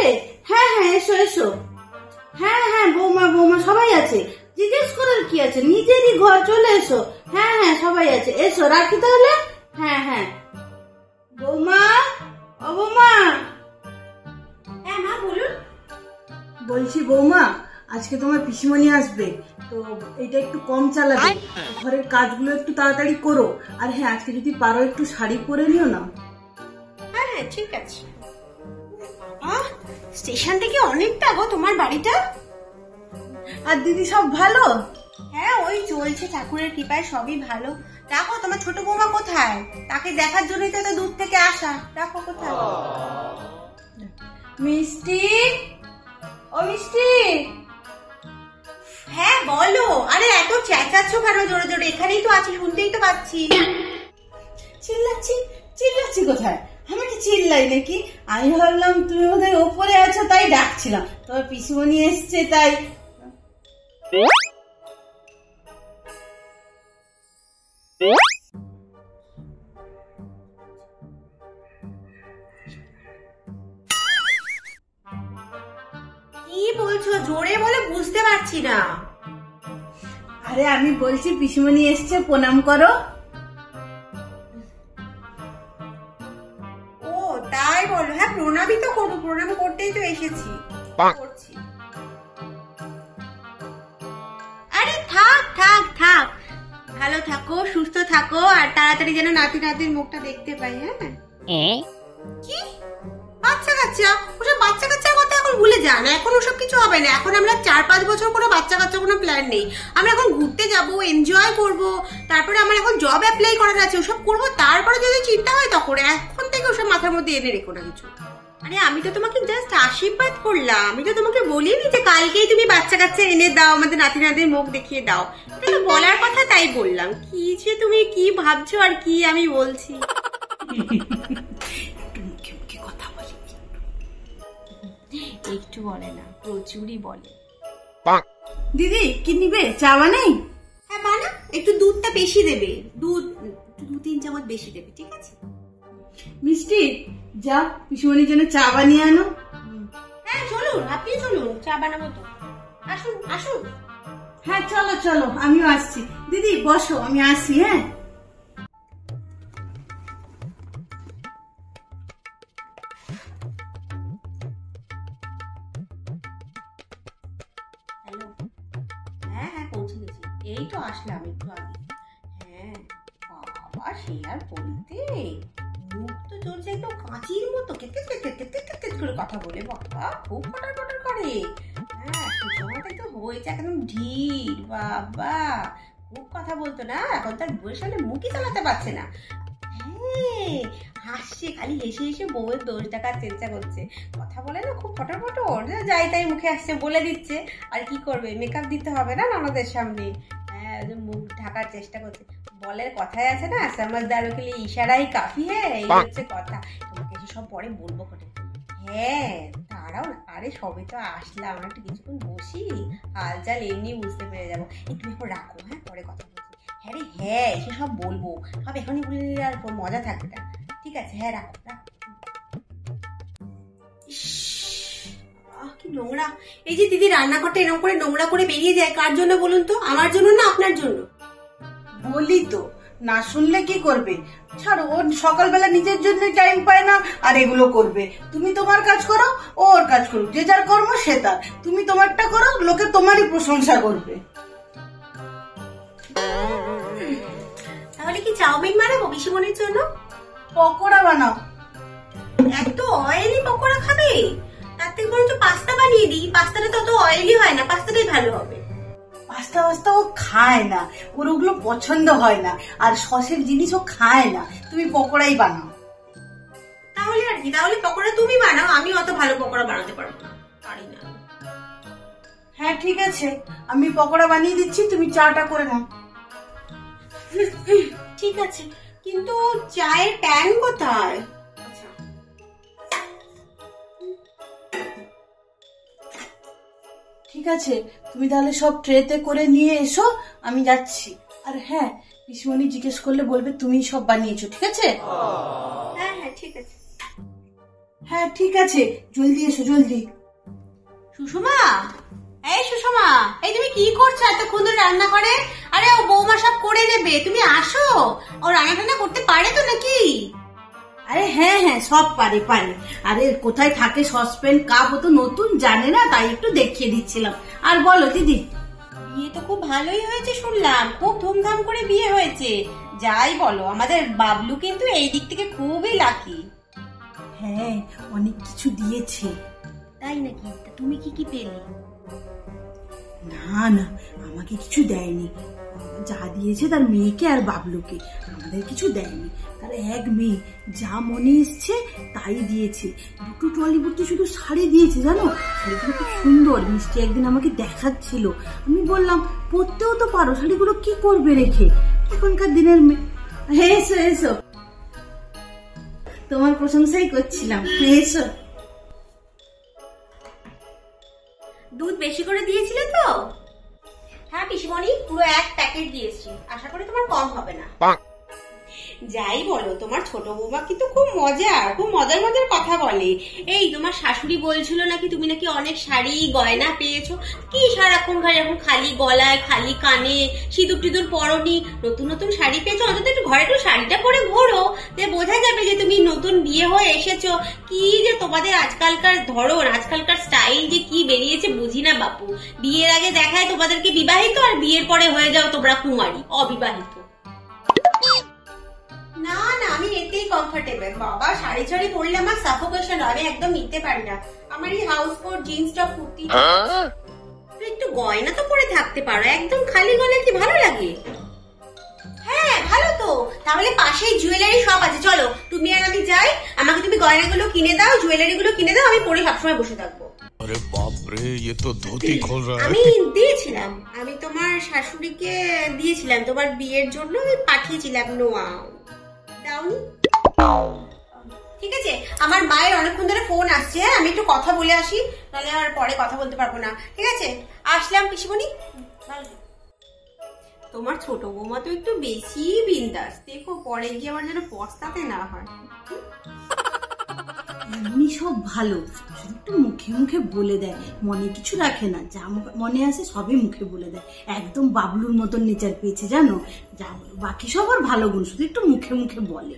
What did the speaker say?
আসবে? হ্যাঁ হ্যাঁ, এসো এসো। হ্যাঁ হ্যাঁ, বৌমা বৌমা সবাই আছে, জিজ্ঞেস করার কি আছে, নিজেরই ঘর, চলে এসো। হ্যাঁ হ্যাঁ, সবাই আছে, এসো, রাখি তাহলে। হ্যাঁ হ্যাঁ। বৌমা, ও বৌমা। হ্যাঁ মা বলুন। বলছি বৌমা, আজকে তোমার পিসিমণি আসবে, তো এটা একটু কম চালাবে, ঘরের কাজগুলো একটু তাড়াতাড়ি করো। আর হ্যাঁ, আজকে যদি পারো একটু শাড়ি পরে নিও না। হ্যাঁ হ্যাঁ ঠিক আছে। স্টেশন থেকে অনেকটা গো তোমার বাড়িটা। আর দিদি সব ভালো? হ্যাঁ ওই চলছে, ঠাকুরের কৃপায় সবই ভালো। দেখো তোমার ছোট বৌমা কোথায়? তাকে দেখার জন্যই তো এত দূর থেকে আসা। দেখো কোথায়। মিষ্টি, ও মিষ্টি। হ্যাঁ বলো। আরে এত চেঁচাচ্ছ কেন জোরে জোরে? এখানেই তো আছি, শুনতেই তো পাচ্ছি। চিল্লাচ্ছি? চিল্লাচ্ছি কোথায়? আমি কি চিল্লাই নাকি? আমি ভাবলাম তুমি বোধহয় ওপরে আছো, তাই ডাকছিলাম। তোমার পিসিমণি এসছে তাই। কি বলছো? জোরে বলে বুঝতে পারছি না। আরে আমি বলছি পিসিমণি এসছে, প্রণাম করো। ও তাই বলো? হ্যাঁ প্রণামই তো করবো, প্রণাম করতেই তো এসেছি, করছি। আরে থাক থাক থাক, ভালো থাকো, সুস্থ থাকো, আর তাড়াতাড়ি যেন নাতি নাতির মুখটা দেখতে পাই। হ্যাঁ কি বাচ্চা কাচ্চা? ওসব বাচ্চা কাচ্চার কথা এখন ভুলে যান, এখন ওসব কিছু হবে না। এখন আমরা 4-5 বছর কোনো বাচ্চা কাচ্চা কোনো প্ল্যান নেই। আমরা এখন ঘুরতে যাব, এনজয় করব, তারপরে আমার এখন জব অ্যাপ্লাই করার আছে, ওসব করবো। তারপরে যদি চিন্তা হয় তখন, এখন থেকে ওসব মাথার মধ্যে এনে রেখো না কিছু। আরে আমি তো তোমাকে জাস্ট আশীর্বাদ করলাম, আমি তো তোমাকে বলিনি যে কালকেই তুমি বাচ্চা কাচ্চা এনে দাও, আমাদের নাতি নাতির মুখ দেখিয়ে দাও। এটা তো বলার কথা, তাই বললাম। কি যে তুমি কি ভাবছো আর কি আমি বলছি। একটু বলে না, প্রচুরই বলে। দিদি কি নিবে? চা বানাই? হ্যাঁ বানা, একটু দুধটা বেশি দেবে, দুধ 2-3 চামচ বেশি দেবে, ঠিক আছে? মিষ্টি, যাও পিসিমণির জন্য চা বানিয়ে আনো। হ্যাঁ চলুন, আপনি চলুন, চা বানাবো তো। আসুন আসুন। হ্যাঁ চলো চলো, আমিও আসছি। দিদি বসো, আমি আসি। হ্যাঁ হ্যালো। হ্যাঁ হ্যাঁ পৌঁছে গেছি, এই তো আসলাম একটু আগে। হ্যাঁ বাবা, সে আর বলতে, মুখ তো চলছে একদম কাঁচির মতো, কেট করে কথা বলে। বাবা খুব ফটার ফটার করে। হ্যাঁ সুষমাটা তো হয়েছে একদম ঢিল। বাবা খুব কথা বলতো না, এখন তার বউয়ের সামনে মুখই চালাতে পারছে না। হ্যাঁ হাসছে, খালি হেসে হেসে বউয়ের দোষ দেখার চেষ্টা করছে। কথা বলে না খুব ফটর ফটর, যাই তাই মুখে আসছে বলে দিচ্ছে। আর কি করবে, মেকআপ দিতে হবে না ননদের সামনে। হ্যাঁ মুখ ঢাকার চেষ্টা করছে। বলের কথায় আছে না, সমঝদারো কে লিয়ে ইশারাই কাফি হ্যাঁ, এই হচ্ছে কথা। তোমাকে সব পরে বলবো কোটে। হ্যাঁ দাঁড়াও না, আরে সবে তো আসলাম, একটু কিছুক্ষণ বসি, হালচাল এমনি বুঝতে পেরে যাবো। একটু এখন রাখো, হ্যাঁ পরে কথা বলছি। হ্যাঁ রে হ্যাঁ, এসে সব বলবো, সব এখনই বলে দিলে আর মজা থাকবে না। ঠিক আছে হ্যাঁ রাখো রাখো। কি নোংরা! এই যে দিদি রান্নাঘরটা এরকম করে নোংরা করে বেরিয়ে যায়, কার জন্য বলুন তো? আমার জন্য না আপনার জন্য? বলি তো, না শুনলে কি করবে? ছাড়ো, ওর সকালবেলা নিজের জন্য টাইম পায় না, আর এগুলো করবে। তুমি তোমার কাজ করো, ও ওর কাজ করো, যে যার কর্ম সে তার। তুমি তোমারটা করো, লোকে তোমারই প্রশংসা করবে। তাহলে কি চাউমিন বানাবো পিসিমণির জন্য? পকোড়া বানাও। এত অয়েলি পকোড়া খাবে? তার থেকে বরঞ্চ পাস্তা বানিয়ে দিই, পাস্তাটা তত অয়েলি হয় না, পাস্তাটাই ভালো হবে। পাস্তা পাস্তা ও খায় না, ওর ওগুলো পছন্দ হয় না, আর সসের জিনিস ও খায় না। তুমি পকোড়াই বানাও। তাহলে আর কি, তাহলে পকোড়া তুমি বানাও, আমি অত ভালো পকোড়া বানাতে পারবো না, পারি না। হ্যাঁ ঠিক আছে, আমি পকোড়া বানিয়ে দিচ্ছি, তুমি চাটা করে নাও। ঠিক আছে, কিন্তু চায়ের প্যান কোথায়? ঠিক আছে, তুমি তাহলে সব ট্রেতে করে নিয়ে এসো, আমি যাচ্ছি। আর হ্যাঁ, পিসিমণি জিজ্ঞেস করলে বলবে তুমি সব বানিয়েছো, ঠিক আছে? হ্যাঁ হ্যাঁ ঠিক আছে। হ্যাঁ ঠিক আছে, জলদি এসো জলদি। সুষমা, এই সুষমা, এই তুমি কি করছো এতক্ষণ ধরে রান্না করে? আরে ও বৌমা সব করে নেবে, তুমি আসো। ও রান্না টান্না করতে পারে তো নাকি? আরে হ্যাঁ হ্যাঁ, সব পারে পারে। আরে কোথায় থাকে সসপ্যান কাপ, ও তো নতুন জানে না, তাই একটু দেখিয়ে দিচ্ছিলাম। আর বলো দিদি। বিয়ে তো খুব ভালোই হয়েছে শুনলাম, খুব ধুমধাম করে বিয়ে হয়েছে। যাই বলো, আমাদের বাবলু কিন্তু এই দিক থেকে খুবই লাকি। হ্যাঁ, অনেক কিছু দিয়েছে। তাই নাকি? তা তুমি কি কি পেলে? না না, আমাকে কিছু দেয়নি। যা দিয়েছে তার মেয়েকে আর বাবলুকে, আমাদের কিছু দেয়নি। তার এক মেয়ে যা মনে এসছে তাই দিয়েছে। দুটো ট্রলি ভর্তি শুধু শাড়ি দিয়েছে, জানো? শাড়িগুলো খুব সুন্দর। মিষ্টি একদিন আমাকে দেখাচ্ছিল, আমি বললাম পরতেও তো পারো, শাড়িগুলো কি করবে রেখে? এখনকার দিনের মেয়ে। এসো এসো, তোমার প্রশংসাই করছিলাম, এসো। দুধ বেশি করে দিয়েছিলে তো? হ্যাঁ পিসিমণি, পুরো 1 প্যাকেট দিয়েছি, আশা করি তোমার কম হবে না। যাই বলো, তোমার ছোট বৌমা কিন্তু খুব মজার, খুব মজার মজার কথা বলে। এই তোমার শাশুড়ি বলছিল নাকি তুমি নাকি অনেক শাড়ি গয়না পেয়েছো। কি সারাক্ষণ এরকম খালি গলায় খালি কানে, সিঁদুর টিঁদুর পরনি, নতুন নতুন শাড়ি পেয়েছো? অন্তত একটু ঘরে একটু শাড়িটা পরে ঘোরো, যে বোঝা যাবে যে তুমি নতুন বিয়ে হয়ে এসেছো। কি যে তোমাদের আজকালকার ধরন, আজকালকার স্টাইল যে কি বেরিয়েছে বুঝি না বাপু। বিয়ের আগে দেখায় তোমাদেরকে বিবাহিত, আর বিয়ের পরে হয়ে যাও তোমরা কুমারী, অবিবাহিত। না না, আমি এতেই কমফোর্টেবল। বাবা শাড়ি ছাড়ি পরলে আমার সাফোকেশন হয়, আমি একদম নিতে পারি না। আমার এই house coat jeans top kurti, তুই একটু গয়না তো পরে থাকতে পারো, একদম খালি গলায় কি ভালো লাগে? হ্যাঁ ভালো তো, তাহলে পাশেই জুয়েলারি শপ আছে, চলো তুমি আর আমি যাই। আমাকে তুমি গয়নাগুলো কিনে দাও, জুয়েলারি গুলো কিনে দাও, আমি পরে সবসময় বসে থাকবো। अरे बाप रे, ये तो धोती खोल रहा है। আমি দিয়েছিলাম, আমি তোমার শাশুড়িকে দিয়েছিলাম তোমার বিয়ের জন্য, আমি পাঠিয়েছিলাম। নোয়া দাওনি? ঠিক আছে, আমার মায়ের অনেকক্ষণ ধরে ফোন আসছে, হ্যাঁ আমি একটু কথা বলে আসি, নাহলে আর পরে কথা বলতে পারবো না। ঠিক আছে, আসলাম পিসিমণি। তোমার ছোট বৌমা তো একটু বেশি বিন্দাস, দেখো পরে গিয়ে আমার যেন পস্তাতে না হয়। এমনি সব ভালো, শুধু একটু মুখে মুখে বলে দেয়, মনে কিছু রাখে না। যা মনে আসে সবই মুখে বলে দেয়। একদম বাবলুর মতন নেচার পেয়েছে, জানো? যা বাকি সব আর ভালো গুণ, শুধু একটু মুখে মুখে বলে।